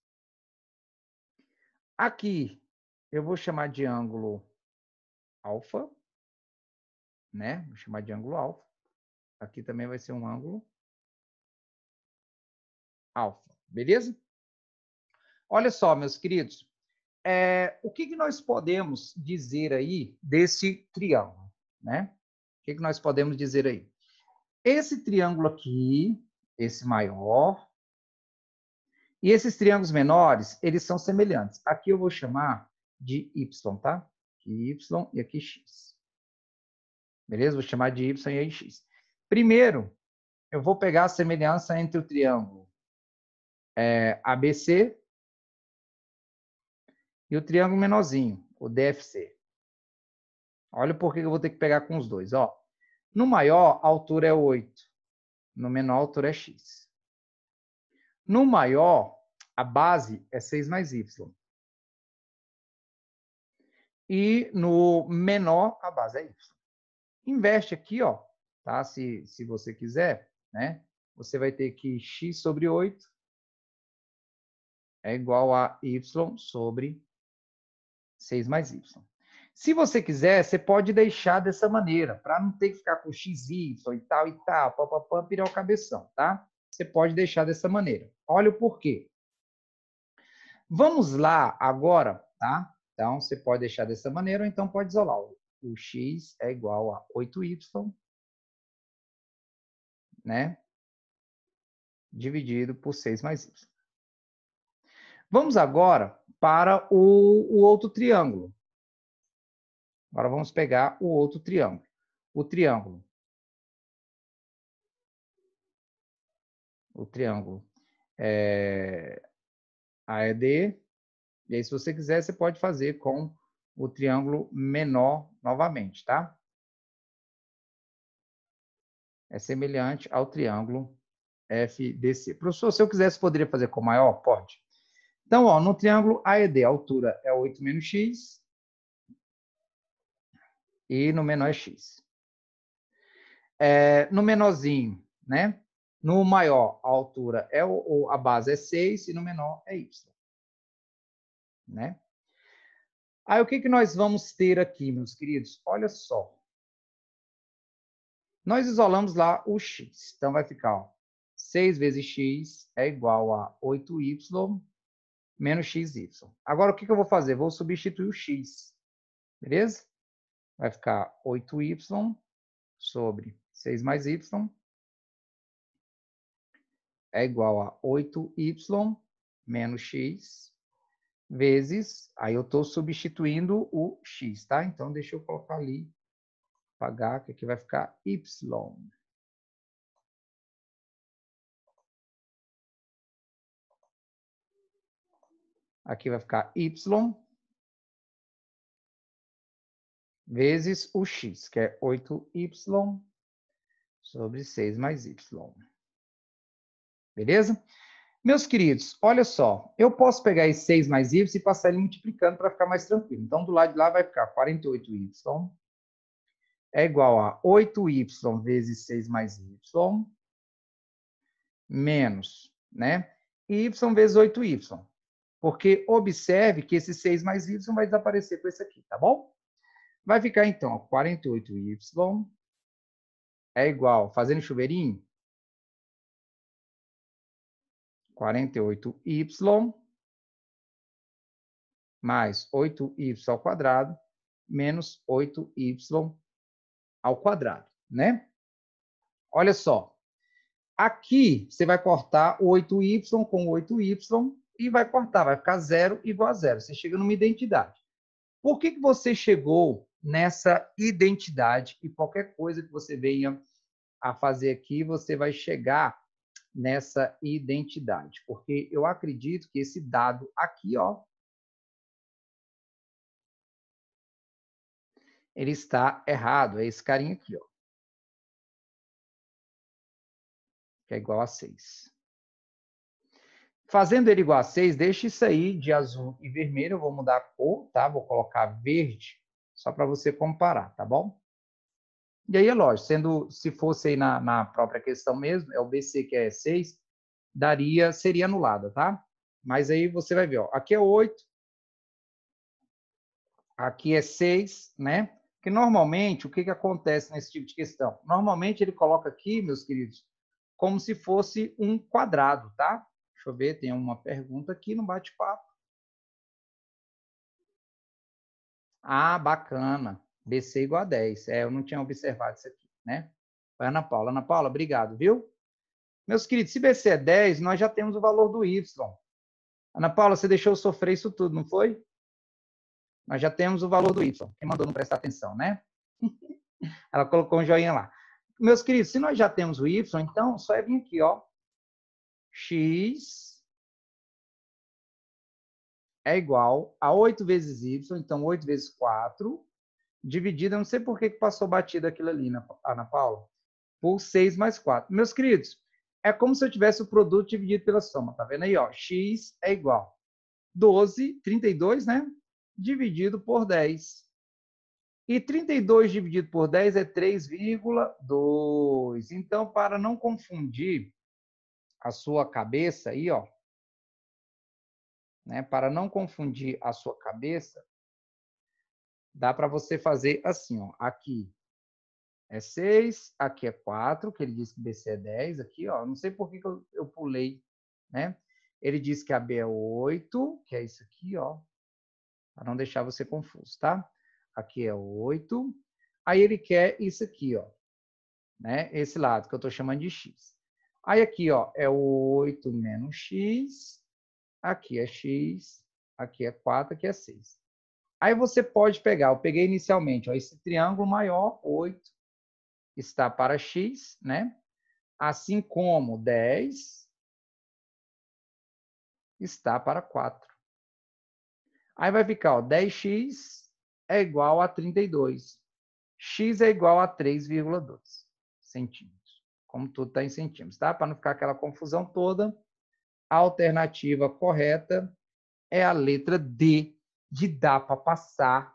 Aqui, eu vou chamar de ângulo alfa, né? Vou chamar de ângulo alfa. Aqui também vai ser um ângulo alfa, beleza? Olha só, meus queridos, o que nós podemos dizer aí desse triângulo, né? O que nós podemos dizer aí? Esse triângulo aqui, esse maior, e esses triângulos menores, eles são semelhantes. Aqui eu vou chamar de Y, tá? Aqui Y e aqui X. Beleza? Vou chamar de Y e aí X. Primeiro, eu vou pegar a semelhança entre o triângulo ABC e o triângulo menorzinho, o DFC. Olha por que eu vou ter que pegar com os dois. Ó. No maior, a altura é 8. No menor, a altura é X. No maior, a base é 6 mais Y. E no menor, a base é Y. Investe aqui, ó, tá? Se você quiser, né? Você vai ter que X sobre 8 é igual a Y sobre 6 mais Y. Se você quiser, você pode deixar dessa maneira, para não ter que ficar com XY e tal, papapá, pirar o cabeção, tá? Você pode deixar dessa maneira. Olha o porquê. Vamos lá agora, tá? Então, você pode deixar dessa maneira, ou então pode isolar. O X é igual a 8Y, né? Dividido por 6 mais Y. Vamos agora para o outro triângulo. Agora vamos pegar o outro triângulo. O triângulo AED. E aí, se você quiser, você pode fazer com o triângulo menor novamente, tá? É semelhante ao triângulo FDC. Professor, se eu quisesse, poderia fazer com maior? Pode. Então, ó, no triângulo AED, a altura é 8 menos X e no menor é X. No menorzinho, né? No maior, a altura a base é 6 e no menor é Y. Né? Aí, o que nós vamos ter aqui, meus queridos? Olha só. Nós isolamos lá o X. Então, vai ficar, ó, 6 vezes X é igual a 8Y menos XY. Agora, o que eu vou fazer? Vou substituir o X. Beleza? Vai ficar 8Y sobre 6 mais Y é igual a 8Y menos X vezes, aí eu estou substituindo o x, tá? Então, deixa eu colocar ali, apagar, que aqui vai ficar y. Aqui vai ficar y vezes o x, que é 8y sobre 6 mais y. Beleza? Meus queridos, olha só, eu posso pegar esse 6 mais y e passar ele multiplicando para ficar mais tranquilo. Então, do lado de lá vai ficar 48y é igual a 8y vezes 6 mais y menos, né? Y vezes 8y. Porque observe que esse 6 mais y vai desaparecer com esse aqui, tá bom? Vai ficar, então, 48y é igual, fazendo chuveirinho, 48y mais 8y ao quadrado menos 8y ao quadrado, né? Olha só. Aqui, você vai cortar o 8y com 8y e vai cortar, vai ficar 0 igual a 0. Você chega numa identidade. Por que você chegou nessa identidade? E qualquer coisa que você venha a fazer aqui, você vai chegar nessa identidade. Porque eu acredito que esse dado aqui, ó, ele está errado. É esse carinha aqui, ó. Que é igual a 6. Fazendo ele igual a 6, deixa isso aí de azul e vermelho. Eu vou mudar a cor, tá? Vou colocar verde, só para você comparar, tá bom? E aí é lógico, se fosse aí na própria questão mesmo, é o BC que é 6, seria anulada, tá? Mas aí você vai ver, ó, aqui é 8, aqui é 6, né? Porque normalmente, o que acontece nesse tipo de questão? Normalmente ele coloca aqui, meus queridos, como se fosse um quadrado, tá? Deixa eu ver, tem uma pergunta aqui no bate-papo. Ah, bacana. BC igual a 10. Eu não tinha observado isso aqui, né? Vai, Ana Paula. Ana Paula, obrigado, viu? Meus queridos, se BC é 10, nós já temos o valor do Y. Ana Paula, você deixou eu sofrer isso tudo, não foi? Nós já temos o valor do Y. Quem mandou não prestar atenção, né? Ela colocou um joinha lá. Meus queridos, se nós já temos o Y, então só é vir aqui, ó. X é igual a 8 vezes Y, então 8 vezes 4, dividido, eu não sei por que passou batido aquilo ali, Ana Paula, por 6 mais 4. Meus queridos, é como se eu tivesse o produto dividido pela soma, tá vendo aí, ó? X é igual 12, 32, né? Dividido por 10. E 32 dividido por 10 é 3,2. Então, para não confundir a sua cabeça aí, ó, né? Para não confundir a sua cabeça, dá para você fazer assim, ó. Aqui é 6, aqui é 4, que ele disse que BC é 10, aqui, ó. Não sei por que eu pulei, né? Ele disse que a B é 8, que é isso aqui, ó. Para não deixar você confuso, tá? Aqui é 8. Aí ele quer isso aqui, ó. Né? Esse lado que eu estou chamando de x. Aí aqui, ó, é 8 menos x. Aqui é x. Aqui é 4, aqui é 6. Aí você pode pegar, eu peguei inicialmente, ó, esse triângulo maior, 8, está para x, né? Assim como 10 está para 4. Aí vai ficar, ó, 10x é igual a 32. X é igual a 3,2 centímetros. Como tudo está em centímetros, tá? Para não ficar aquela confusão toda, a alternativa correta é a letra D, de dá para passar,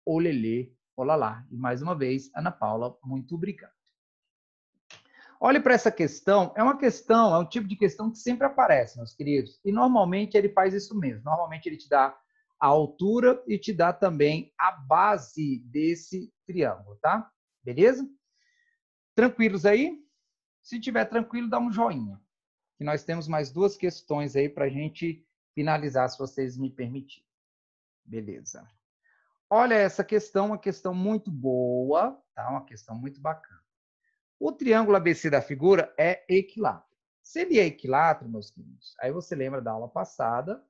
olelê, olalá. E mais uma vez, Ana Paula, muito obrigado. Olhe para essa questão, é um tipo de questão que sempre aparece, meus queridos, e normalmente ele faz isso mesmo. Normalmente ele te dá a altura e te dá também a base desse triângulo, tá? Beleza? Tranquilos aí? Se tiver tranquilo, dá um joinha. Que nós temos mais duas questões aí para a gente finalizar, se vocês me permitirem. Beleza. Olha essa questão, uma questão muito boa, tá? Uma questão muito bacana. O triângulo ABC da figura é equilátero. Se ele é equilátero, meus queridos, aí você lembra da aula passada,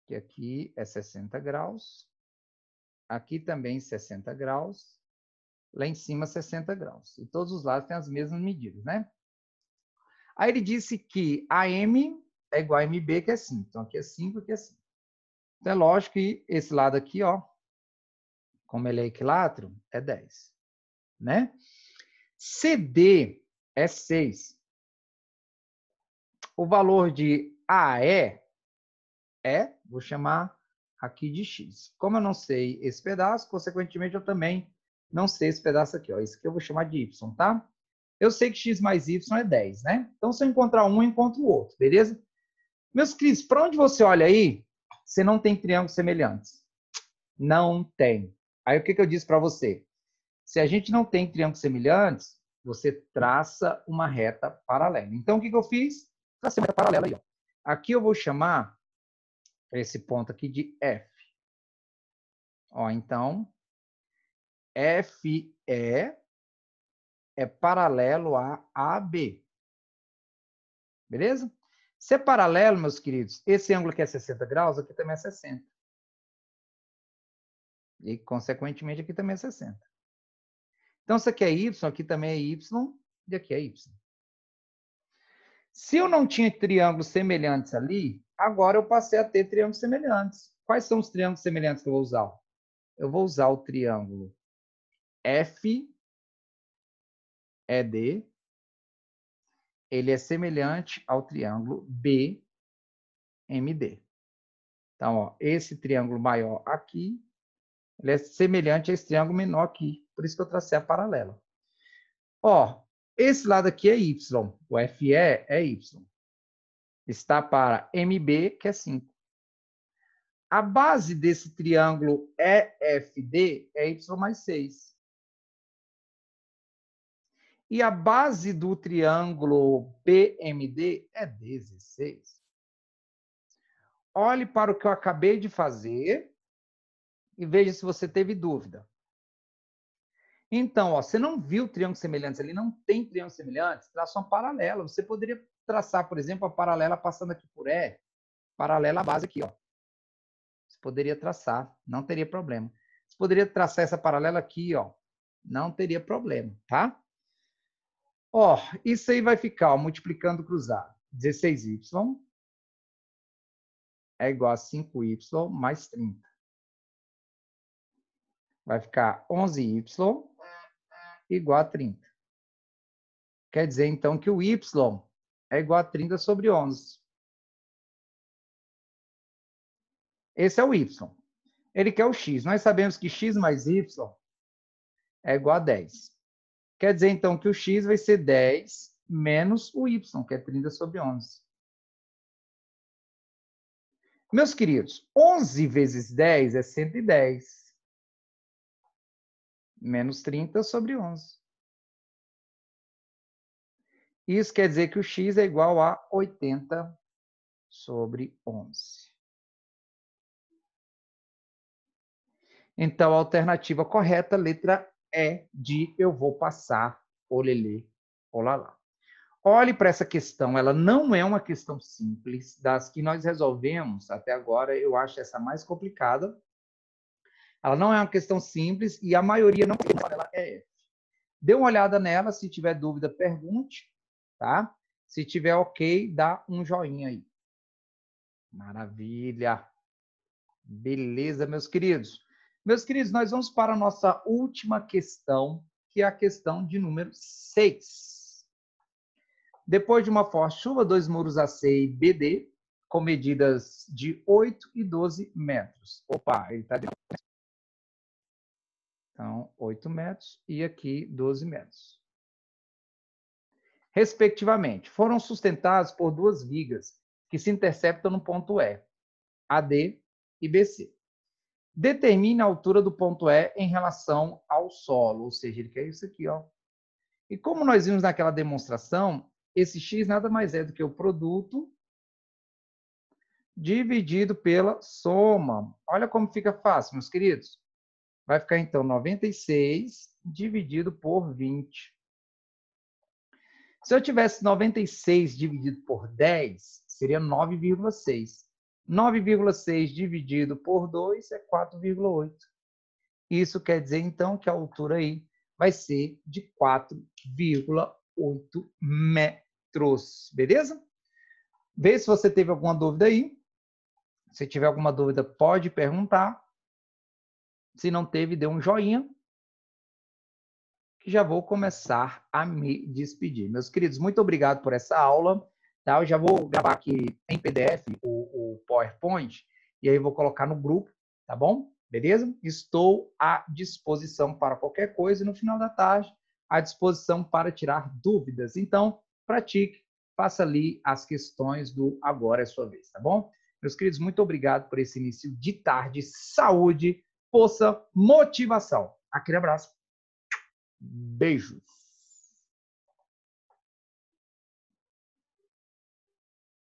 que aqui é 60 graus, aqui também 60 graus, lá em cima 60 graus. E todos os lados têm as mesmas medidas, né? Aí ele disse que AM é igual a MB, que é 5. Então, aqui é 5, aqui é 5. Então, é lógico que esse lado aqui, ó, como ele é equilátero, é 10. Né? CD é 6. O valor de AE vou chamar aqui de X. Como eu não sei esse pedaço, consequentemente, eu também não sei esse pedaço aqui. Ó. Isso aqui eu vou chamar de Y, tá? Eu sei que X mais Y é 10, né? Então, se eu encontrar um, eu encontro o outro, beleza? Meus queridos, para onde você olha aí, você não tem triângulos semelhantes. Não tem. Aí, o que eu disse para você? Se a gente não tem triângulos semelhantes, você traça uma reta paralela. Então, o que eu fiz? Tracei uma reta paralela aí. Ó. Aqui eu vou chamar esse ponto aqui de F. Ó, então, FE é paralelo a AB. Beleza? Se é paralelo, meus queridos, esse ângulo aqui é 60 graus, aqui também é 60. E, consequentemente, aqui também é 60. Então, isso aqui é Y, aqui também é Y, e aqui é Y. Se eu não tinha triângulos semelhantes ali, agora eu passei a ter triângulos semelhantes. Quais são os triângulos semelhantes que eu vou usar? Eu vou usar o triângulo FED. Ele é semelhante ao triângulo BMD. Então, ó, esse triângulo maior aqui, ele é semelhante a esse triângulo menor aqui. Por isso que eu tracei a paralela. Ó, esse lado aqui é Y. O FE é Y. Está para MB, que é 5. A base desse triângulo EFD é Y mais 6. E a base do triângulo PMD é 16. Olhe para o que eu acabei de fazer e veja se você teve dúvida. Então, ó, você não viu triângulos semelhantes ali, não tem triângulos semelhantes, traça uma paralela. Você poderia traçar, por exemplo, a paralela passando aqui por E, paralela à base aqui, ó. Você poderia traçar, não teria problema. Você poderia traçar essa paralela aqui, ó. Não teria problema, tá? Ó, isso aí vai ficar, ó, multiplicando cruzado. 16y é igual a 5y mais 30. Vai ficar 11y igual a 30. Quer dizer, então, que o y é igual a 30 sobre 11. Esse é o y. Ele quer o x. Nós sabemos que x mais y é igual a 10. Quer dizer, então, que o x vai ser 10 menos o y, que é 30 sobre 11. Meus queridos, 11 vezes 10 é 110. Menos 30 sobre 11. Isso quer dizer que o x é igual a 80 sobre 11. Então, a alternativa correta, letra E, de eu vou passar, olelê, olalá. Olhe para essa questão, ela não é uma questão simples. Das que nós resolvemos até agora, eu acho essa mais complicada. Ela não é uma questão simples e a maioria não ela é F. Dê uma olhada nela, se tiver dúvida, pergunte, tá? Se tiver ok, dá um joinha aí. Maravilha. Beleza, meus queridos. Meus queridos, nós vamos para a nossa última questão, que é a questão de número 6. Depois de uma forte chuva, 2 muros AC e BD, com medidas de 8 e 12 metros. Opa, ele está dentro. Então, 8 metros e aqui 12 metros. Respectivamente, foram sustentados por duas vigas que se interceptam no ponto E, AD e BC. Determine a altura do ponto E em relação ao solo, ou seja, ele quer isso aqui, ó. E como nós vimos naquela demonstração, esse x nada mais é do que o produto dividido pela soma. Olha como fica fácil, meus queridos. Vai ficar, então, 96 dividido por 20. Se eu tivesse 96 dividido por 10, seria 9,6. 9,6 dividido por 2 é 4,8. Isso quer dizer, então, que a altura aí vai ser de 4,8 metros. Beleza? Vê se você teve alguma dúvida aí. Se tiver alguma dúvida, pode perguntar. Se não teve, dê um joinha. Que já vou começar a me despedir. Meus queridos, muito obrigado por essa aula. Tá? Eu já vou gravar aqui em PDF o PowerPoint e aí vou colocar no grupo, tá bom? Beleza? Estou à disposição para qualquer coisa e no final da tarde à disposição para tirar dúvidas. Então, pratique, faça ali as questões do agora é sua vez, tá bom? Meus queridos, muito obrigado por esse início de tarde. Saúde, força, motivação. Aquele abraço. Beijos.